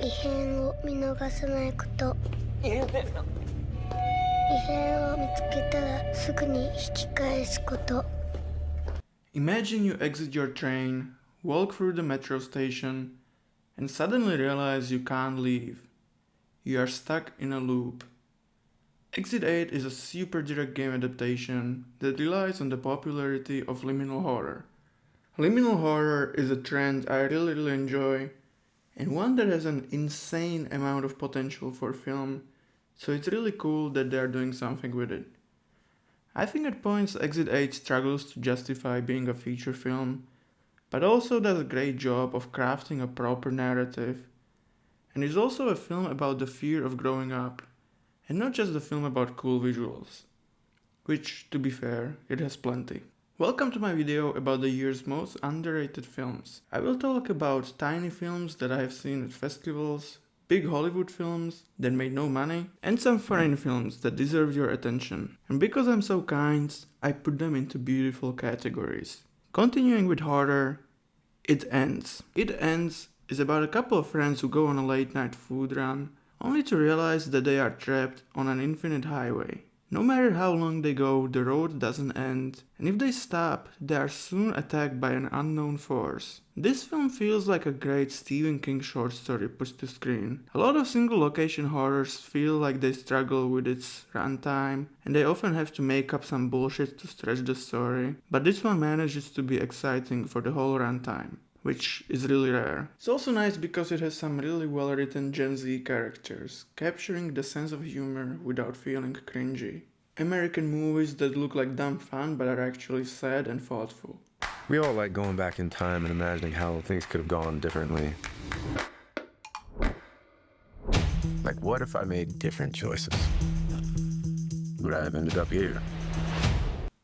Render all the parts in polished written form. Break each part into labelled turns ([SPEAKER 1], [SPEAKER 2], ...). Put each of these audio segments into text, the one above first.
[SPEAKER 1] 異変を見逃さないこと。異変を見つけたらすぐに引き返すこと。
[SPEAKER 2] Imagine you exit your train, walk through the metro station, and suddenly realize you can't leave. You are stuck in a loop. Exit 8 is a super direct game adaptation that relies on the popularity of liminal horror. Liminal horror is a trend I really enjoy, and one that has an insane amount of potential for film, so it's really cool that they are doing something with it. I think at points Exit 8 struggles to justify being a feature film, but also does a great job of crafting a proper narrative, and is also a film about the fear of growing up, and not just a film about cool visuals, which, to be fair, it has plenty. Welcome to my video about the year's most underrated films. I will talk about tiny films that I have seen at festivals, big Hollywood films that made no money, and some foreign films that deserve your attention. And because I'm so kind, I put them into beautiful categories. Continuing with horror, It Ends. It Ends is about a couple of friends who go on a late night food run, only to realize that they are trapped on an infinite highway. No matter how long they go, the road doesn't end, and if they stop, they are soon attacked by an unknown force. This film feels like a great Stephen King short story pushed to screen. A lot of single location horrors feel like they struggle with its runtime, and they often have to make up some bullshit to stretch the story, but this one manages to be exciting for the whole runtime, which is really rare. It's also nice because it has some really well written Gen Z characters, capturing the sense of humor without feeling cringy. American movies that look like dumb fun but are actually sad and thoughtful.
[SPEAKER 3] We all like going back in time and imagining how things could have gone differently. Like, what if I made different choices? Would I have ended up here?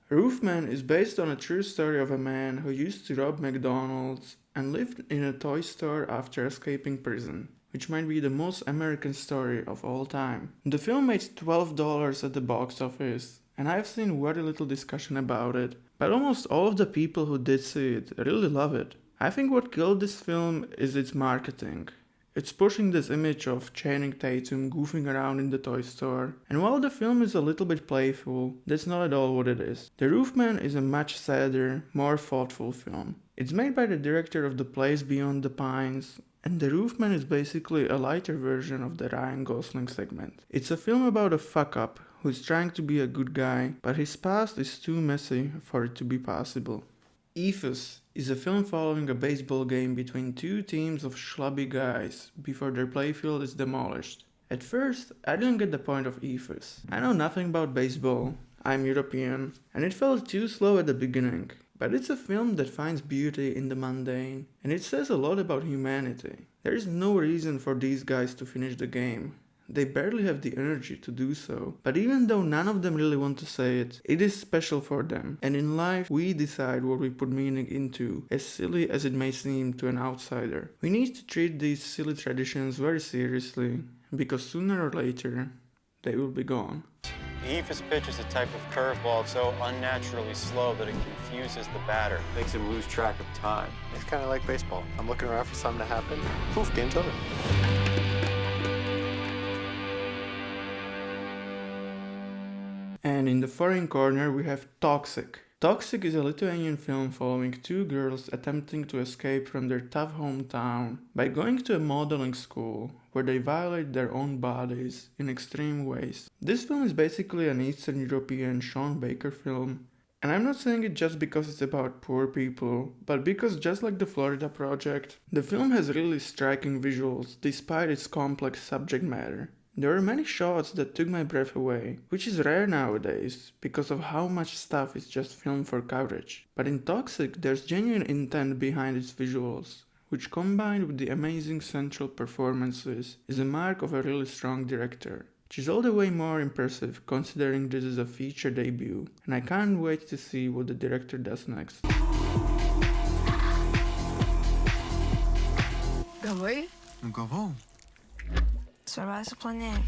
[SPEAKER 2] Roofman is based on a true story of a man who used to rob McDonald's and lived in a toy store after escaping prison, which might be the most American story of all time. The film made $12 at the box office, and I've seen very little discussion about it, but almost all of the people who did see it really love it. I think what killed this film is its marketing. It's pushing this image of Channing Tatum goofing around in the toy store, and while the film is a little bit playful, that's not at all what it is. The Roofman is a much sadder, more thoughtful film. It's made by the director of The Place Beyond the Pines, and The Roofman is basically a lighter version of the Ryan Gosling segment. It's a film about a fuck-up who's trying to be a good guy, but his past is too messy for it to be possible. Ethos is a film following a baseball game between two teams of schlubby guys before their playfield is demolished. At first, I didn't get the point of Ethos. I know nothing about baseball, I'm European, and it felt too slow at the beginning. But it's a film that finds beauty in the mundane, and it says a lot about humanity. There is no reason for these guys to finish the game. They barely have the energy to do so, but even though none of them really want to say it, it is special for them, and in life we decide what we put meaning into, as silly as it may seem to an outsider. We need to treat these silly traditions very seriously, because sooner or later, they will be gone.
[SPEAKER 4] The Ethos pitch is a type of curveball so unnaturally slow that it confuses the batter. Makes him lose track of time.
[SPEAKER 5] It's kind of like baseball. I'm looking around for something to happen. Poof, game's over.
[SPEAKER 2] And in the foreign corner we have Toxic. Toxic is a Lithuanian film following two girls attempting to escape from their tough hometown by going to a modeling school where they violate their own bodies in extreme ways. This film is basically an Eastern European Sean Baker film, and I'm not saying it just because it's about poor people, but because just like the Florida Project, the film has really striking visuals despite its complex subject matter. There were many shots that took my breath away, which is rare nowadays because of how much stuff is just filmed for coverage. But in Toxic, there's genuine intent behind its visuals, which combined with the amazing central performances is a mark of a really strong director, which is all the way more impressive considering this is a feature debut, and I can't wait to see what the director does next.
[SPEAKER 6] Gavai?
[SPEAKER 7] Gavau.
[SPEAKER 6] Svarbiausia planėjai.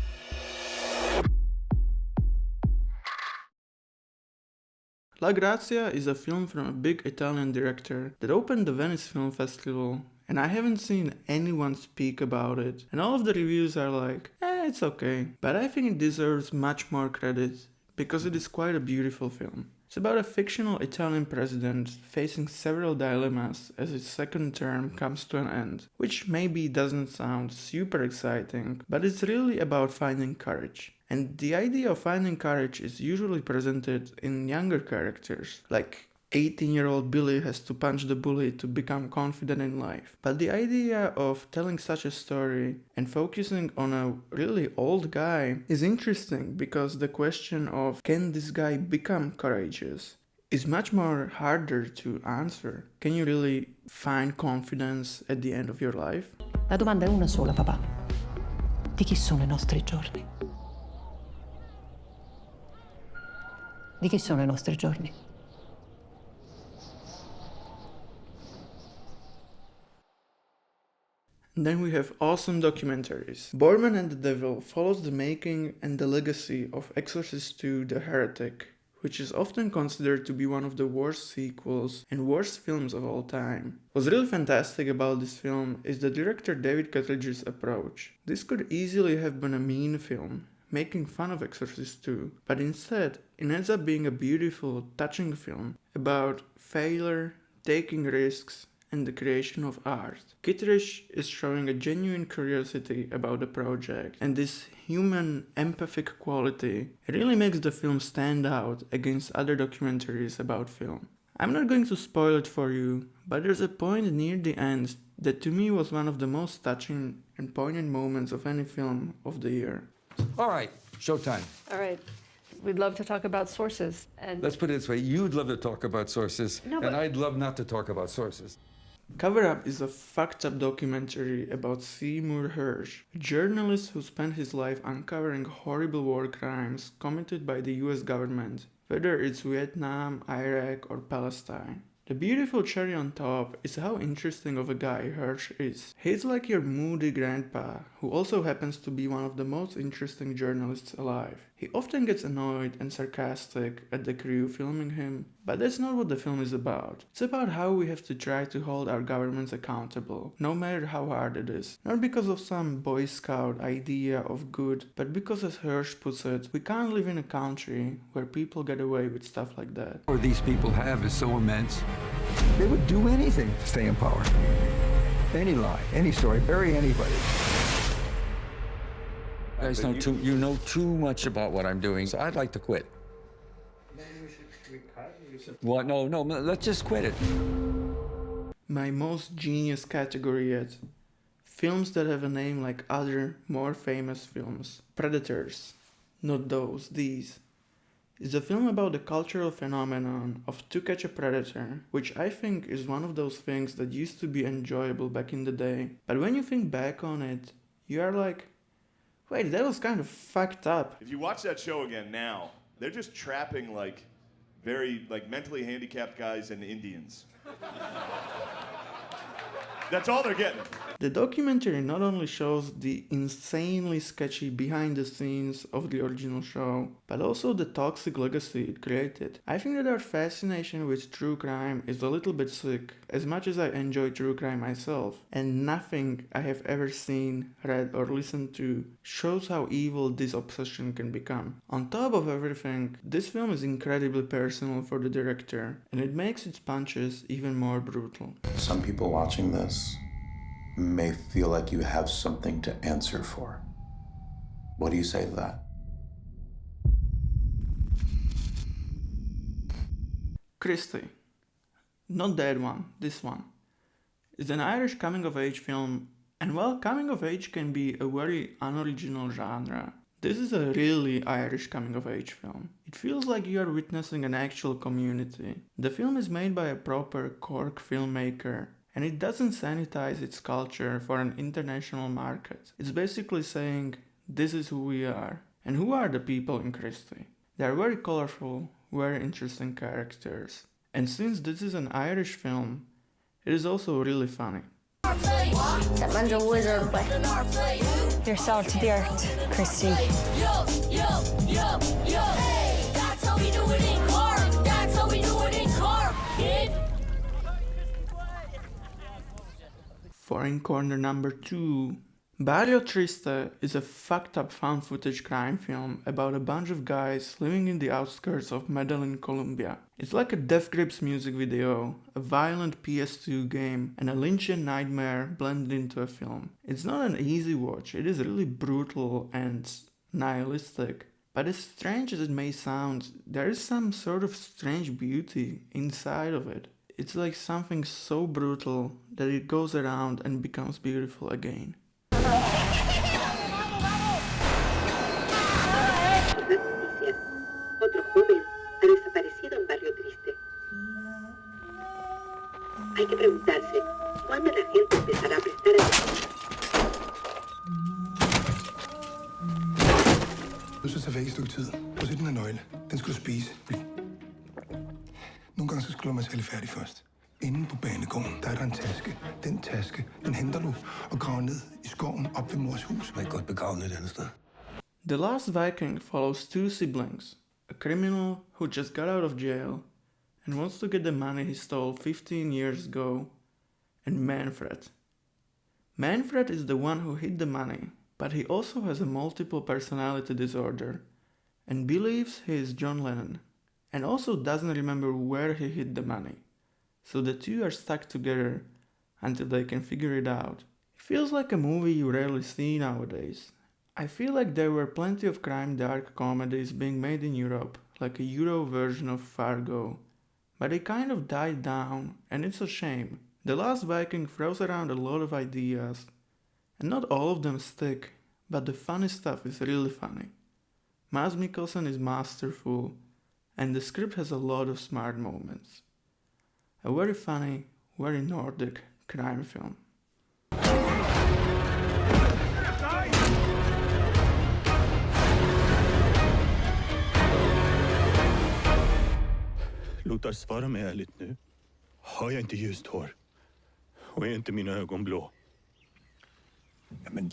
[SPEAKER 2] La Grazia is a film from a big Italian director that opened the Venice Film Festival and I haven't seen anyone speak about it, and all of the reviews are like, it's okay. But I think it deserves much more credit, because it is quite a beautiful film. It's about a fictional Italian president facing several dilemmas as his second term comes to an end, which maybe doesn't sound super exciting, but it's really about finding courage. And the idea of finding courage is usually presented in younger characters, like 18-year-old Billy has to punch the bully to become confident in life. But the idea of telling such a story and focusing on a really old guy is interesting, because the question of can this guy become courageous is much more harder to answer. Can you really find confidence at the end of your life?
[SPEAKER 7] La domanda è una sola, papà. Di chi sono i nostri giorni? Di chi sono i nostri giorni?
[SPEAKER 2] Then we have awesome documentaries. Boorman and the Devil follows the making and the legacy of Exorcist II: The Heretic, which is often considered to be one of the worst sequels and worst films of all time. What's really fantastic about this film is the director David Kittredge's approach. This could easily have been a mean film, making fun of Exorcist II, but instead it ends up being a beautiful, touching film about failure, taking risks, and the creation of art. Kittredge is showing a genuine curiosity about the project, and this human, empathic quality really makes the film stand out against other documentaries about film. I'm not going to spoil it for you, but there's a point near the end that to me was one of the most touching and poignant moments of any film of the year.
[SPEAKER 8] All right, showtime.
[SPEAKER 9] All right. We'd love to talk about sources. And
[SPEAKER 8] Let's put it this way. You'd love to talk about sources, and I'd love not to talk about sources.
[SPEAKER 2] Cover Up is a fucked up documentary about Seymour Hersh, a journalist who spent his life uncovering horrible war crimes committed by the US government, whether it's Vietnam, Iraq, or Palestine. The beautiful cherry on top is how interesting of a guy Hersh is. He's like your moody grandpa, who also happens to be one of the most interesting journalists alive. He often gets annoyed and sarcastic at the crew filming him, but that's not what the film is about. It's about how we have to try to hold our governments accountable, no matter how hard it is. Not because of some Boy Scout idea of good, but because, as Hersh puts it, we can't live in a country where people get away with stuff like that.
[SPEAKER 8] What these people have is so immense. They would do anything to stay in power. Any lie, any story, bury anybody. Guys you know too much about what I'm doing, so I'd like to quit. What? No, let's just quit it.
[SPEAKER 2] My most genius category yet. Films that have a name like other, more famous films. Predators. Not those, these. It's a film about the cultural phenomenon of To Catch a Predator, which I think is one of those things that used to be enjoyable back in the day. But when you think back on it, you are like, wait, that was kind of fucked up.
[SPEAKER 10] If you watch that show again now, they're just trapping very mentally handicapped guys and Indians. That's all they're getting.
[SPEAKER 2] The documentary not only shows the insanely sketchy behind the scenes of the original show, but also the toxic legacy it created. I think that our fascination with true crime is a little bit sick, as much as I enjoy true crime myself, and nothing I have ever seen, read or listened to shows how evil this obsession can become. On top of everything, this film is incredibly personal for the director, and it makes its punches even more brutal.
[SPEAKER 11] Some people watching this may feel like you have something to answer for. What do you say to that?
[SPEAKER 2] Christie. Not that one, this one. It's an Irish coming-of-age film, and while coming-of-age can be a very unoriginal genre, this is a really Irish coming-of-age film. It feels like you are witnessing an actual community. The film is made by a proper Cork filmmaker, and it doesn't sanitize its culture for an international market. It's basically saying, this is who we are. And who are the people in Christie? They are very colorful, very interesting characters. And since this is an Irish film, it is also really funny.
[SPEAKER 1] That man's a wizard, but
[SPEAKER 6] You're sour to the earth, Christy.
[SPEAKER 12] Hey, that's how we do it in Cork. That's how we do it in Cork, kid.
[SPEAKER 2] Foreign corner number 2. Barrio Triste is a fucked up found footage crime film about a bunch of guys living in the outskirts of Medellin, Colombia. It's like a Death Grips music video, a violent PS2 game, and a Lynchian nightmare blended into a film. It's not an easy watch, it is really brutal and nihilistic. But as strange as it may sound, there is some sort of strange beauty inside of it. It's like something so brutal that it goes around and becomes beautiful again.
[SPEAKER 13] Otro joven ha desaparecido en Barrio Triste. Hay que preguntarse, ¿cuándo la gente empezará a prestar atención?
[SPEAKER 8] Du skal tage væk et stykke tid. Prøv at se den her nøgle. Den skal du spise. Nogle gange så skal du være færdig først. Inden på banegården, der er der en taske. Den taske, den henter du og graver ned i skoven op ved mors hus. Man kan godt begrave ned et andet sted.
[SPEAKER 2] The Last Viking follows two siblings, a criminal who just got out of jail and wants to get the money he stole 15 years ago, and Manfred. Manfred is the one who hid the money, but he also has a multiple personality disorder and believes he is John Lennon, and also doesn't remember where he hid the money. So the two are stuck together until they can figure it out. It feels like a movie you rarely see nowadays. I feel like there were plenty of crime dark comedies being made in Europe, like a Euro version of Fargo, but they kind of died down, and it's a shame. The Last Viking throws around a lot of ideas, and not all of them stick, but the funny stuff is really funny. Mads Mikkelsen is masterful, and the script has a lot of smart moments. A very funny, very Nordic crime film.
[SPEAKER 14] Lothar, svara mig ärligt nu. Har jag inte ljust hår? Och är inte mina ögon blå?
[SPEAKER 8] Jamen...